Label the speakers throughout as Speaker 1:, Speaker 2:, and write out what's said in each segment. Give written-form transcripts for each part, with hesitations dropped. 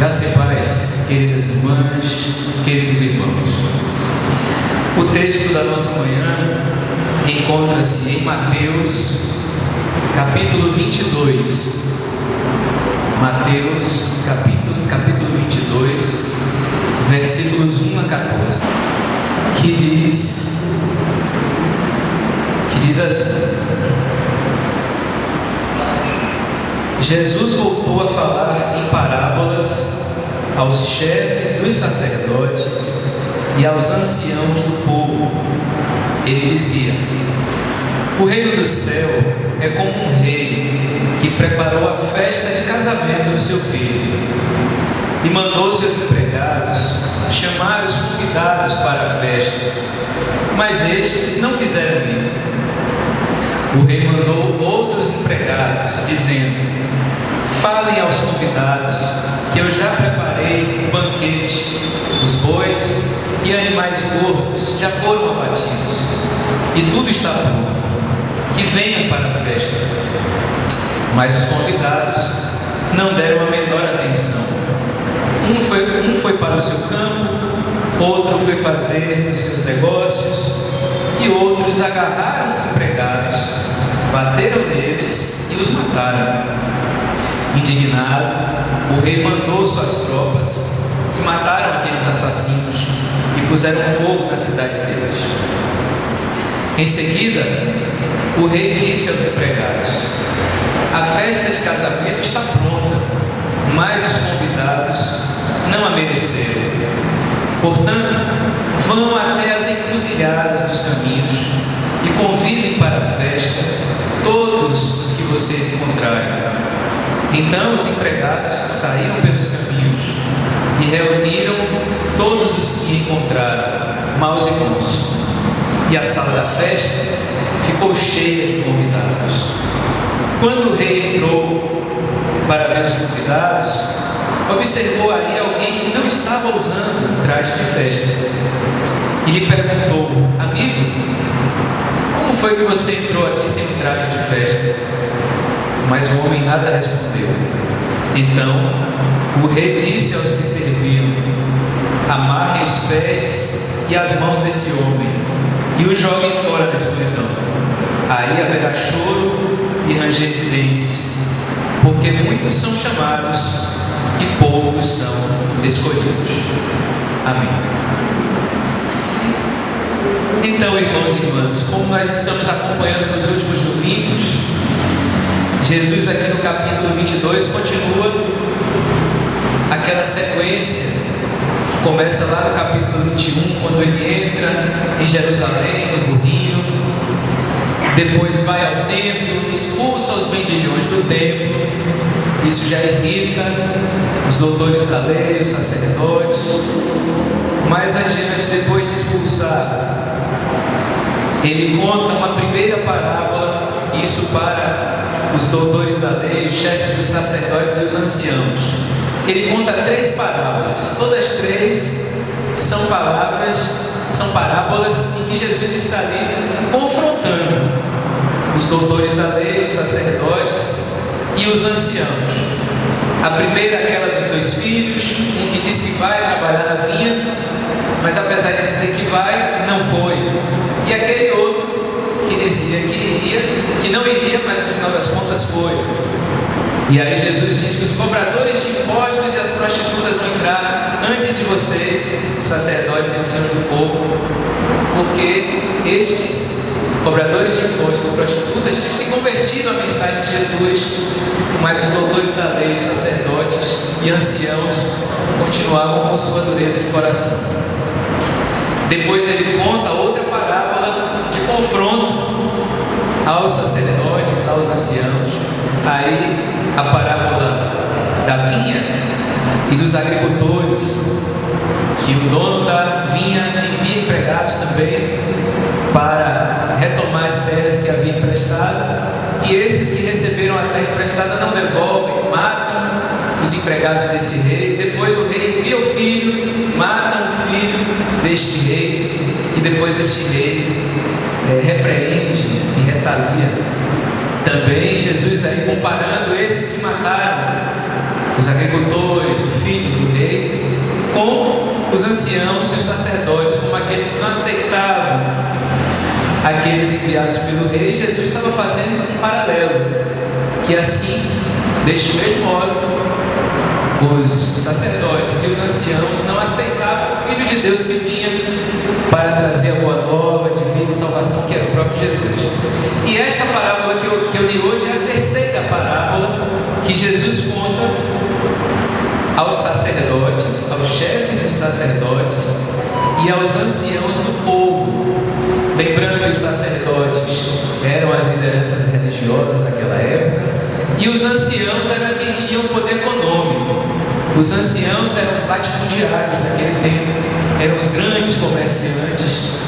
Speaker 1: Graça e paz, queridas irmãs, queridos irmãos. O texto da nossa manhã encontra-se em Mateus, capítulo 22. Mateus, capítulo 22, versículos 1 a 14, que diz assim: Jesus voltou a falar em parábolas aos chefes dos sacerdotes e aos anciãos do povo. Ele dizia: o reino do céu é como um rei que preparou a festa de casamento do seu filho e mandou seus empregados chamar os convidados para a festa, mas estes não quiseram ir. O rei mandou outros empregados, dizendo: falem aos convidados que eu já preparei um banquete. Os bois e animais gordos já foram abatidos e tudo está pronto. Que venham para a festa. Mas os convidados não deram a menor atenção. Um foi para o seu campo, outro foi fazer os seus negócios, e outros agarraram os empregados, bateram neles e os mataram. Indignado, o rei mandou suas tropas, que mataram aqueles assassinos e puseram fogo na cidade deles. Em seguida, o rei disse aos empregados: a festa de casamento está pronta, mas os convidados não a mereceram. Portanto, vão até as encruzilhadas dos caminhos e convidem para a festa todos os que vocês encontrarem. Então os empregados saíram pelos caminhos e reuniram todos os que encontraram, maus e bons. E a sala da festa ficou cheia de convidados. Quando o rei entrou para ver os convidados, observou ali alguém que não estava usando traje de festa. E lhe perguntou: amigo, como foi que você entrou aqui sem traje de festa? Mas o homem nada respondeu. Então o rei disse aos que serviam: amarrem os pés e as mãos desse homem e o joguem fora da escuridão. Aí haverá choro e ranger de dentes, porque muitos são chamados e poucos são escolhidos. Amém. Então, irmãos e irmãs, como nós estamos acompanhando nos últimos domingos, Jesus aqui no capítulo 22 continua aquela sequência que começa lá no capítulo 21, quando ele entra em Jerusalém, no burrinho, depois vai ao templo, expulsa os vendilhões do templo. Isso já irrita os doutores da lei, os sacerdotes. Mais adiante, depois de expulsar, ele conta uma primeira parábola, isso para os doutores da lei, os chefes dos sacerdotes e os anciãos. Ele conta 3 parábolas, todas 3 são parábolas em que Jesus está ali confrontando os doutores da lei, os sacerdotes e os anciãos. A primeira é aquela dos 2 filhos, em que diz que vai trabalhar na vinha, mas apesar de dizer que vai, não foi. E aquele outro que dizia que iria, que não iria, mas no final das contas foi. E aí Jesus diz que os cobradores de impostos e as prostitutas vão entrar antes de vocês, sacerdotes e anciãos do povo, porque estes cobradores de impostos e prostitutas tinham se convertido à mensagem de Jesus, mas os doutores da lei, os sacerdotes e anciãos continuavam com sua dureza de coração. Depois ele conta outra parábola de confronto aos sacerdotes, aos anciãos. Aí a parábola da vinha e dos agricultores, que o dono da vinha envia empregados também para retomar as terras que havia emprestado, e esses que receberam a terra emprestada não devolvem, matam os empregados desse rei. Depois o rei envia o filho, matam o filho deste rei, e depois este rei repreende e retalia. Também Jesus aí comparando esses que mataram os agricultores, o filho anciãos e os sacerdotes como aqueles que não aceitavam aqueles enviados pelo rei. Jesus estava fazendo um paralelo, que assim, deste mesmo modo, os sacerdotes e os anciãos não aceitavam o Filho de Deus que vinha para trazer a boa nova de vida e salvação, que era o próprio Jesus. E esta parábola que eu li hoje é a terceira parábola que Jesus conta aos sacerdotes, aos chefes dos sacerdotes e aos anciãos do povo. Lembrando que os sacerdotes eram as lideranças religiosas daquela época e os anciãos eram quem tinham o poder econômico. Os anciãos eram os latifundiários daquele tempo, eram os grandes comerciantes,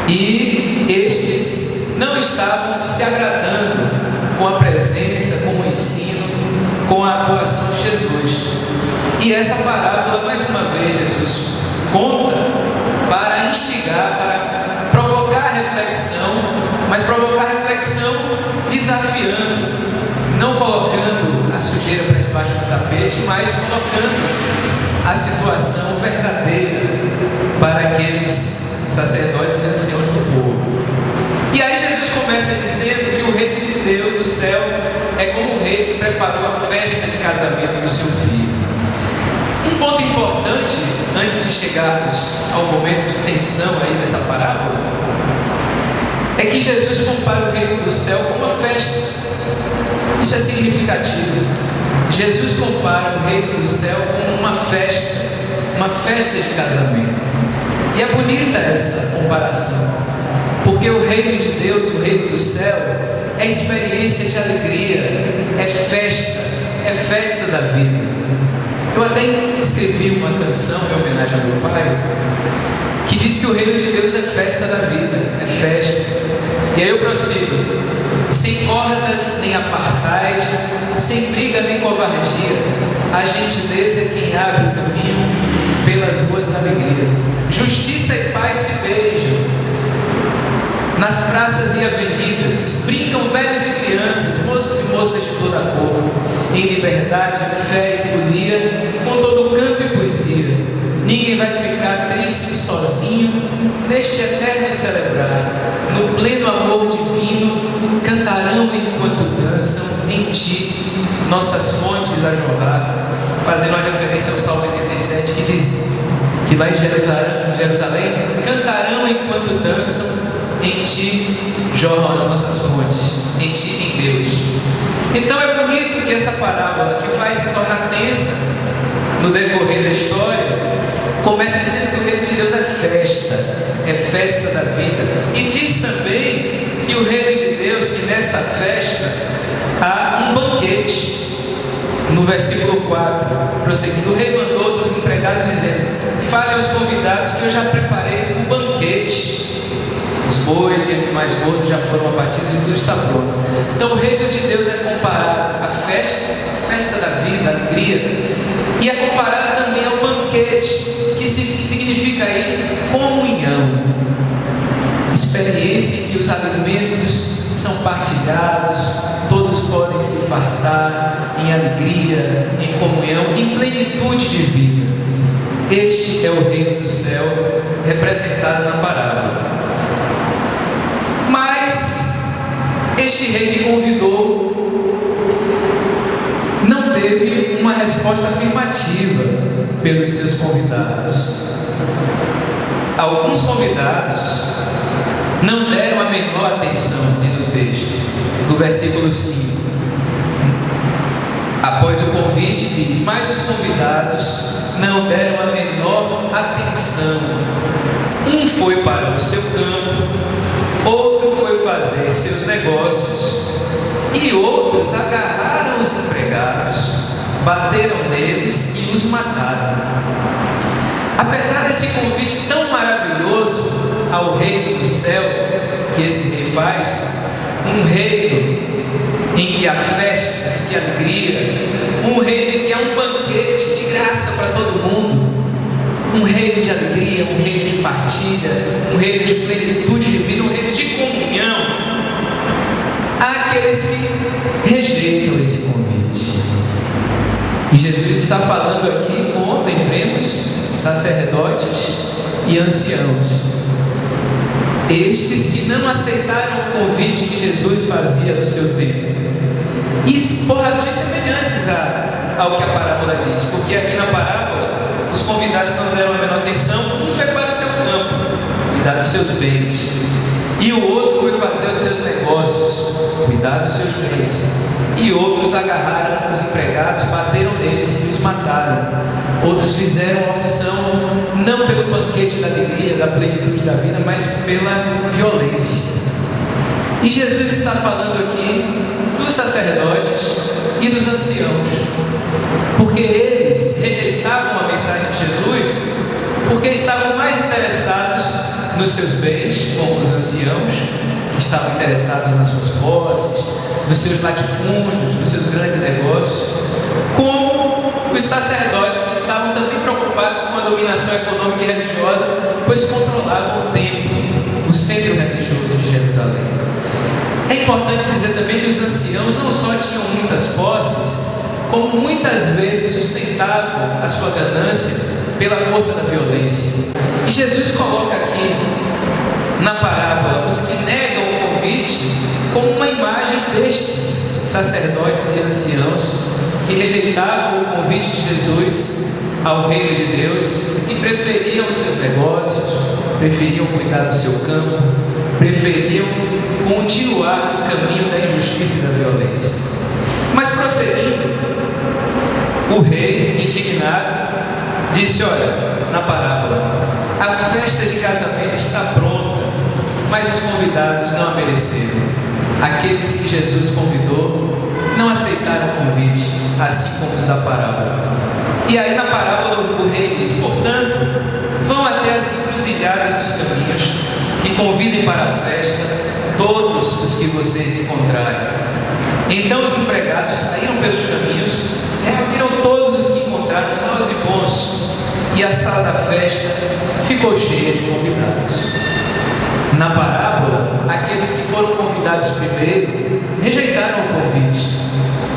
Speaker 1: e estes não estavam se agradando com a presença, com o ensino, com a atuação de Jesus. E essa parábola, mais uma vez, Jesus conta para instigar, para provocar reflexão, mas provocar reflexão desafiando, não colocando a sujeira para debaixo do tapete, mas colocando a situação verdadeira para aqueles sacerdotes e anciãos do povo. E aí Jesus começa dizendo que o reino de Deus, do céu, é como o rei que preparou a festa de casamento do seu filho. Um ponto importante, antes de chegarmos ao momento de tensão aí dessa parábola, é que Jesus compara o reino do céu com uma festa. Isso é significativo. Jesus compara o reino do céu com uma festa de casamento. E é bonita essa comparação, porque o reino de Deus, o reino do céu, é experiência de alegria, é festa da vida. Eu até escrevi uma canção em homenagem ao meu pai, que diz que o reino de Deus é festa da vida, é festa. E aí eu prossigo: sem cordas nem apartheid, sem briga nem covardia, a gentileza é quem abre o caminho pelas ruas da alegria. Justiça e paz se beijam nas praças e avenidas, brincam velhos e crianças, moços e moças de toda a cor, em liberdade, fé e folia, com todo canto e poesia. Ninguém vai ficar triste sozinho neste eterno celebrar. No pleno amor divino, cantarão enquanto dançam em ti nossas fontes a jorrar. Fazendo uma referência ao Salmo 87, que diz que lá em Jerusalém cantarão enquanto dançam, em ti jorram as nossas fontes, em ti, em Deus. Então é bonito que essa parábola, que vai se tornar tensa no decorrer da história, começa dizendo que o reino de Deus é festa da vida. E diz também que o reino de Deus, que nessa festa há um banquete. No versículo 4, prosseguindo, o rei mandou outros empregados dizendo: fale aos convidados que eu já preparei um banquete. Os bois e animais gordos já foram abatidos e tudo está pronto. Então o reino de Deus é comparado à festa da vida, a alegria, e é comparado também ao banquete, que significa aí comunhão, experiência em que os alimentos são partilhados, todos podem se fartar em alegria, em comunhão, em plenitude de vida. Este é o reino do céu representado na parábola. Mas este rei que convidou não teve uma resposta afirmativa pelos seus convidados. Alguns convidados não deram a menor atenção, diz o texto, no versículo 5. Após o convite diz: mas os convidados não deram a menor atenção. Um foi para o seu campo, outro foi fazer seus negócios, e outros agarraram os empregados, bateram neles e os mataram. Apesar desse convite tão maravilhoso ao reino do céu que esse rei faz, um reino em que há festa, em que há alegria, um reino em que há um banquete de graça para todo mundo, um reino de alegria, um reino de partilha, um reino de plenitude divina, um reino de comunhão. Há aqueles que rejeitam esse convite. E Jesus está falando aqui com, lembremos, sacerdotes e anciãos. Estes que não aceitaram o convite que Jesus fazia no seu tempo. E por razões semelhantes ao que a parábola diz. Porque aqui na parábola, os convidados não deram a menor atenção. Um foi para o seu campo, cuidar dos seus bens. E o outro foi fazer os seus negócios, cuidar dos seus bens. E outros agarraram os empregados, bateram neles e os mataram. Outros fizeram a opção não pelo banquete da alegria, da plenitude da vida, mas pela violência. E Jesus está falando aqui dos sacerdotes e dos anciãos, porque eles rejeitavam a mensagem de Jesus, porque estavam mais interessados nos seus bens, como os anciãos, que estavam interessados nas suas posses, nos seus latifúndios, nos seus grandes negócios, como os sacerdotes, que estavam também preocupados com a dominação econômica e religiosa, pois controlavam o templo, o centro religioso de Jerusalém. É importante dizer também que os anciãos não só tinham muitas posses, como muitas vezes sustentavam a sua ganância pela força da violência. E Jesus coloca aqui na parábola os que negam o convite como uma imagem destes sacerdotes e anciãos que rejeitavam o convite de Jesus ao reino de Deus e preferiam os seus negócios, preferiam cuidar do seu campo, preferiam continuar no caminho da injustiça e da violência. Mas prosseguindo, o rei, indignado, disse: olha, na parábola, a festa de casamento está pronta, mas os convidados não a mereceram. Aqueles que Jesus convidou não aceitaram o convite, assim como os da parábola. E aí na parábola o rei diz: portanto, vão até as encruzilhadas dos caminhos e convidem para a festa todos os que vocês encontrarem. Então os empregados saíram pelos caminhos, reuniram todos os que encontraram, maus e bons, e a sala da festa ficou cheia de convidados. Na parábola, aqueles que foram convidados primeiro rejeitaram o convite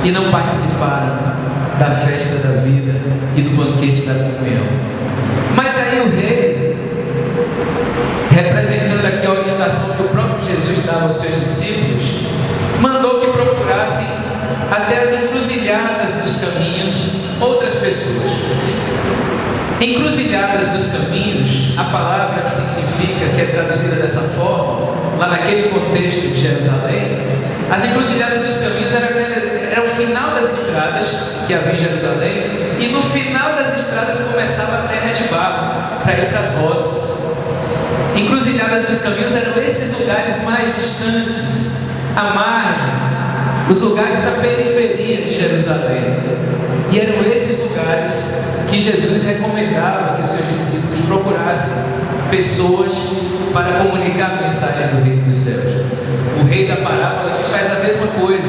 Speaker 1: e não participaram da festa da vida e do banquete da comunhão. Mas aí o rei, representando aqui a orientação que o próprio Jesus dava aos seus discípulos, mandou que procurassem até as encruzilhadas dos caminhos outras pessoas. Encruzilhadas dos caminhos, a palavra que significa, que é traduzida dessa forma, lá naquele contexto de Jerusalém, as encruzilhadas dos caminhos era o final das estradas que havia em Jerusalém, e no final das estradas começava a terra de barro para ir para as roças. Encruzilhadas dos caminhos eram esses lugares mais distantes, à margem, os lugares da periferia de Jerusalém. E eram esses lugares que Jesus recomendava que os seus discípulos procurassem pessoas para comunicar a mensagem do reino dos céus. O rei da parábola aqui faz a mesma coisa,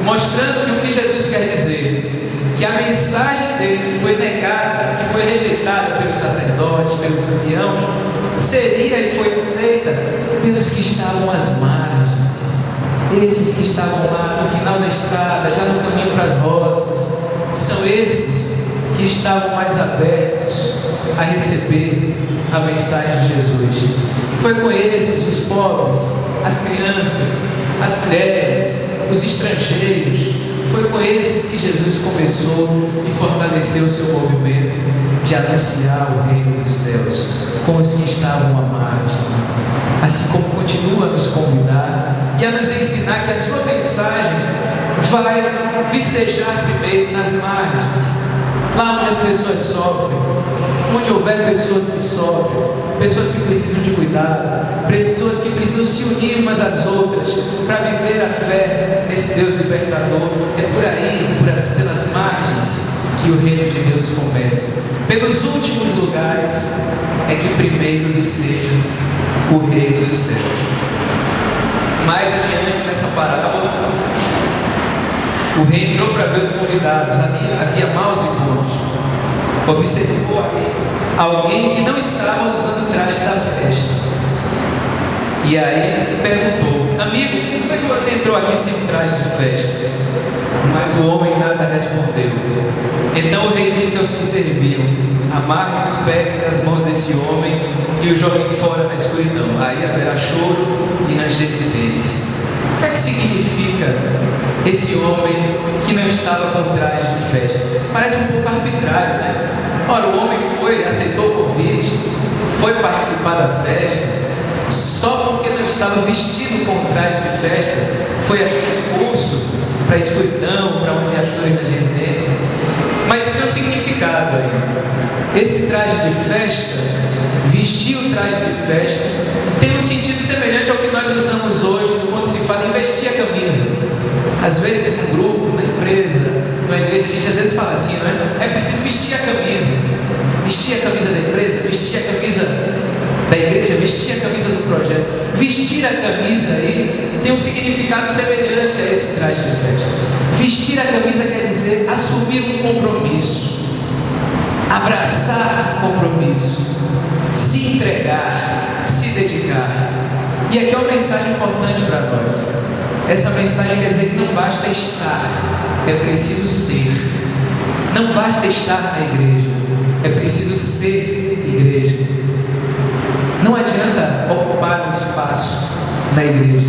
Speaker 1: mostrando que o que Jesus quer dizer, que a mensagem dele que foi negada, que foi rejeitada pelos sacerdotes, pelos anciãos, seria e foi aceita pelos que estavam às margens, esses que estavam lá no final da estrada, já no caminho para as roças. São esses que estavam mais abertos a receber a mensagem de Jesus. E foi com esses, os pobres, as crianças, as mulheres, os estrangeiros, foi com esses que Jesus começou e fortaleceu o seu movimento de anunciar o reino dos céus, com os que estavam à margem, assim como continua a nos convidar e a nos ensinar que a sua mensagem vai vicejar primeiro nas margens, lá onde as pessoas sofrem, onde houver pessoas que sofrem, pessoas que precisam de cuidado, pessoas que precisam se unir umas às outras para viver a fé nesse Deus libertador. É por aí, pelas margens, que o reino de Deus começa. Pelos últimos lugares é que primeiro viceja o reino dos céus. Mais adiante nessa parábola, o rei entrou para ver os convidados. Havia maus e bons. Observou ali alguém que não estava usando o traje da festa. E aí perguntou: amigo, como é que você entrou aqui sem um traje de festa? Mas o homem nada respondeu. Então o rei disse aos que serviam: amarrem os pés e as mãos desse homem e o joguem fora na escuridão. Aí haverá choro e ranger de dentes. O que é que significa esse homem que não estava com traje de festa? Parece um pouco arbitrário, né? Ora, o homem foi, aceitou o convite, foi participar da festa, só porque não estava vestido com traje de festa, foi assim expulso para a escuridão, para onde há choro e ranger de dentes. Mas tem um significado aí. Esse traje de festa, vestir o traje de festa, tem um sentido semelhante ao que nós usamos hoje quando se fala em vestir a camisa. Às vezes no grupo, na empresa, na igreja, a gente às vezes fala assim, não é? É preciso vestir a camisa. Vestir a camisa da empresa, vestir a camisa da igreja, vestir a camisa do projeto. Vestir a camisa aí tem um significado semelhante a esse traje de festa. Vestir a camisa quer dizer assumir um compromisso, abraçar um compromisso, se entregar, se dedicar. E aqui é uma mensagem importante para nós. Essa mensagem quer dizer que não basta estar, é preciso ser. Não basta estar na igreja, é preciso ser igreja. Não adianta ocupar um espaço na igreja,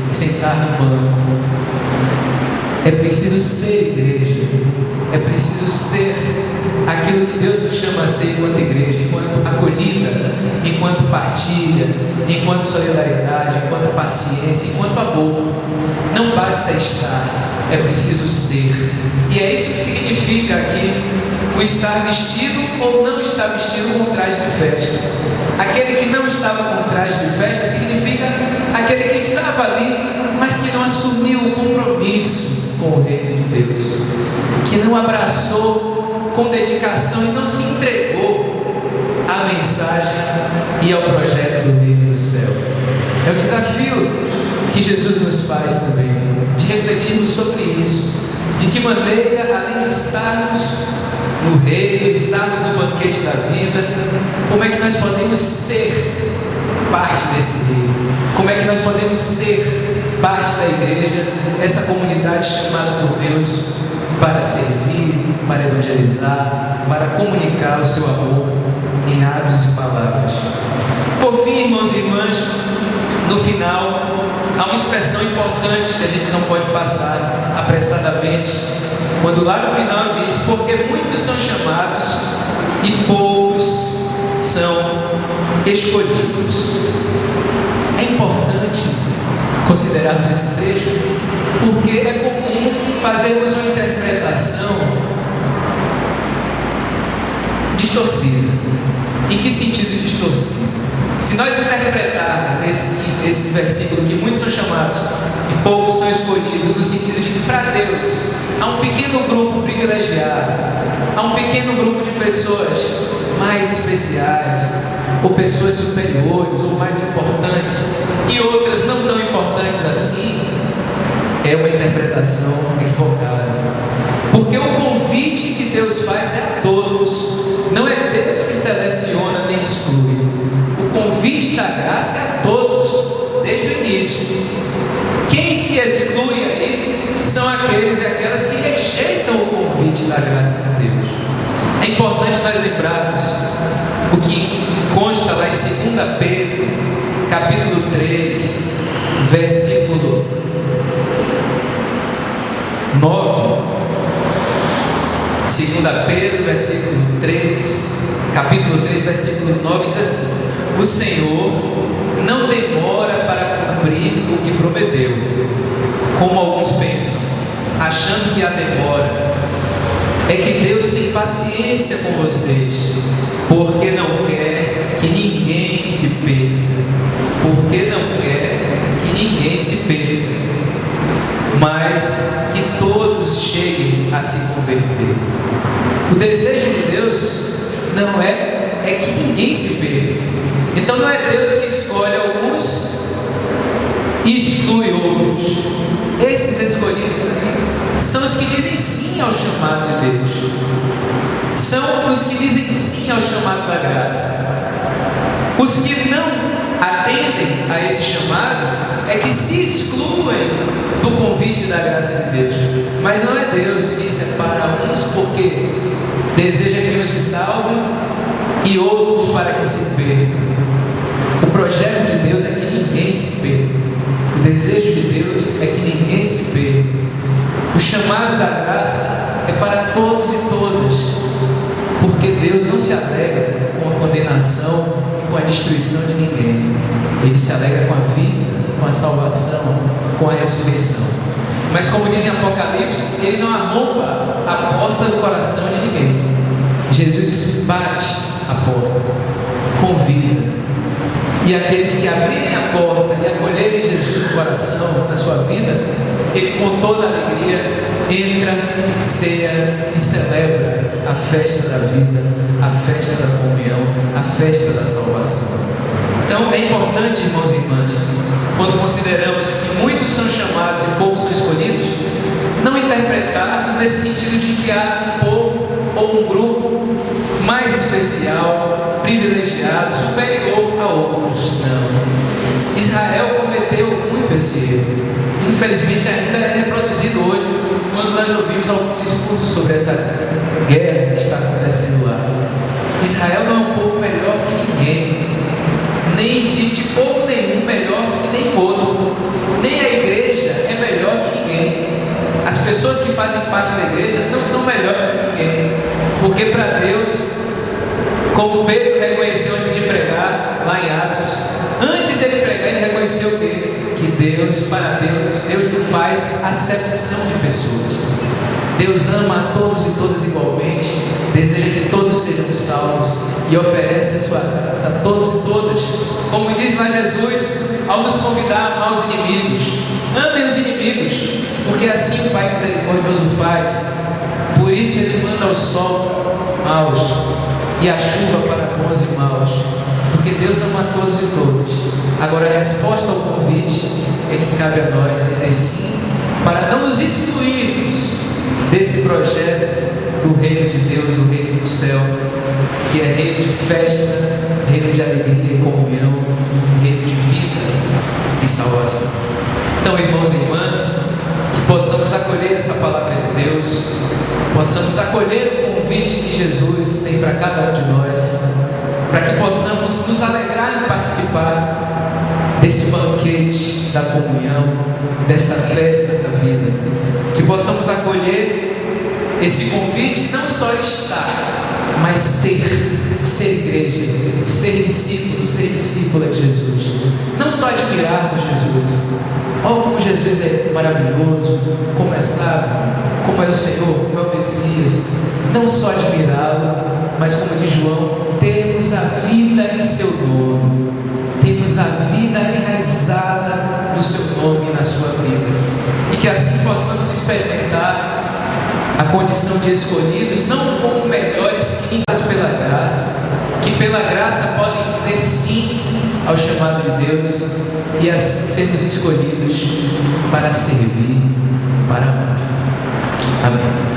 Speaker 1: sentar no banco. É preciso ser igreja. É preciso ser aquilo que Deus nos chama a ser enquanto igreja, enquanto acolhida, enquanto partilha, enquanto solidariedade, enquanto paciência, enquanto amor. Não basta estar, é preciso ser. E é isso que significa aqui o estar vestido ou não estar vestido com traje de festa. Aquele que não estava com traje de festa significa aquele que estava ali, mas que não assumiu o compromisso com o reino de Deus, que não abraçou com dedicação e não se entregou à mensagem e ao projeto do reino do céu. É o desafio que Jesus nos faz também, de refletirmos sobre isso, de que maneira, além de estarmos no reino, estarmos no banquete da vida, como é que nós podemos ser parte desse reino? Como é que nós podemos ser parte da igreja, essa comunidade chamada por Deus para servir, para evangelizar, para comunicar o seu amor em atos e palavras? Por fim, irmãos e irmãs, no final, há uma expressão importante que a gente não pode passar apressadamente, quando lá no final diz: porque muitos são chamados e poucos são escolhidos. É importante considerarmos esse trecho, porque é comum fazermos uma interpretação distorcida. Em que sentido distorcido? Se nós interpretarmos esse versículo, que muitos são chamados e poucos são escolhidos, no sentido de que para Deus há um pequeno grupo privilegiado, há um pequeno grupo de pessoas mais especiais, ou pessoas superiores, ou mais importantes, e outras não tão importantes assim, é uma interpretação equivocada. Porque o convite que Deus faz é a todos, não é Deus que seleciona nem exclui. O convite da graça é a todos, desde o início. Quem se exclui aí são aqueles e aquelas que rejeitam o convite da graça de Deus. É importante nós lembrarmos o que consta lá em 2 Pedro, capítulo 3, versículo 9. 2 Pedro, capítulo 3, versículo 9, diz assim: o Senhor não demora para cumprir o que prometeu, como alguns pensam, achando que a demora. É que Deus tem paciência com vocês, porque não quer que ninguém se perca. Porque não quer que ninguém se perca, mas que todos cheguem a se converter. O desejo de Deus não é que ninguém se perca. Então não é Deus que escolhe alguns e exclui outros. Esses escolhidos são os que dizem sim ao chamado de Deus, são os que dizem sim ao chamado da graça. Os que não atendem a esse chamado é que se excluem do convite da graça de Deus. Mas não é Deus que separa uns porque deseja que uns se salvem e outros para que se percam. O projeto de Deus é que ninguém se perca. O desejo de Deus é que ninguém se perca. O chamado da graça é para todos e todas, porque Deus não se alegra com a condenação e com a destruição de ninguém. Ele se alegra com a vida, com a salvação, com a ressurreição. Mas como diz em Apocalipse, Ele não arromba a porta do coração de ninguém. Jesus bate a porta, convida. E aqueles que abrirem a porta e acolherem Jesus no coração, na sua vida, Ele com toda a alegria entra, ceia e celebra a festa da vida, a festa da comunhão, a festa da salvação. Então é importante, irmãos e irmãs, quando consideramos que muitos são chamados e poucos são escolhidos, não interpretarmos nesse sentido de que há um povo ou um grupo mais especial, privilegiado, superior a outros. Não. Israel cometeu muito esse erro. Infelizmente ainda é reproduzido hoje quando nós ouvimos alguns discursos sobre essa guerra que está acontecendo lá. Israel não é um povo melhor que ninguém. Nem existe povo nenhum melhor que nem outro. Nem a igreja é melhor que ninguém. As pessoas que fazem parte da igreja não são melhores que ninguém. Porque para Deus, como Pedro reconheceu antes de pregar, lá em Atos, antes dele pregar, ele reconheceu que Deus, para Deus, Deus não faz acepção de pessoas. Deus ama a todos e todas igualmente, deseja que todos sejam salvos e oferece a sua graça a todos e todas. Como diz lá Jesus, ao nos convidar a amar os inimigos, amem os inimigos, porque assim o Pai misericordioso faz. Por isso Ele manda o sol maus e a chuva para bons e maus, porque Deus ama a todos e todas. Agora a resposta ao convite é que cabe a nós dizer sim, para não nos excluirmos desse projeto do reino de Deus, o reino do céu, que é reino de festa, reino de alegria e comunhão, reino de vida e salvação. Então, irmãos e irmãs, que possamos acolher essa palavra de Deus, possamos acolher o convite que Jesus tem para cada um de nós, para que possamos nos alegrar em participar desse banquete da comunhão, dessa festa da vida, que possamos acolher esse convite, não só estar, mas ser igreja, ser discípula de Jesus, não só admirarmos Jesus, como Jesus é maravilhoso, como é sábio, como é o Senhor, como é o Messias, não só admirá-lo, mas como diz João, termos a vida em seu nome, termos a vida enraizada no seu nome e na sua vida, e que assim possamos experimentar a condição de escolhidos, não como melhores que mas pela graça, que pela graça podem dizer sim ao chamado de Deus e assim sermos escolhidos para servir, para amar. Amém.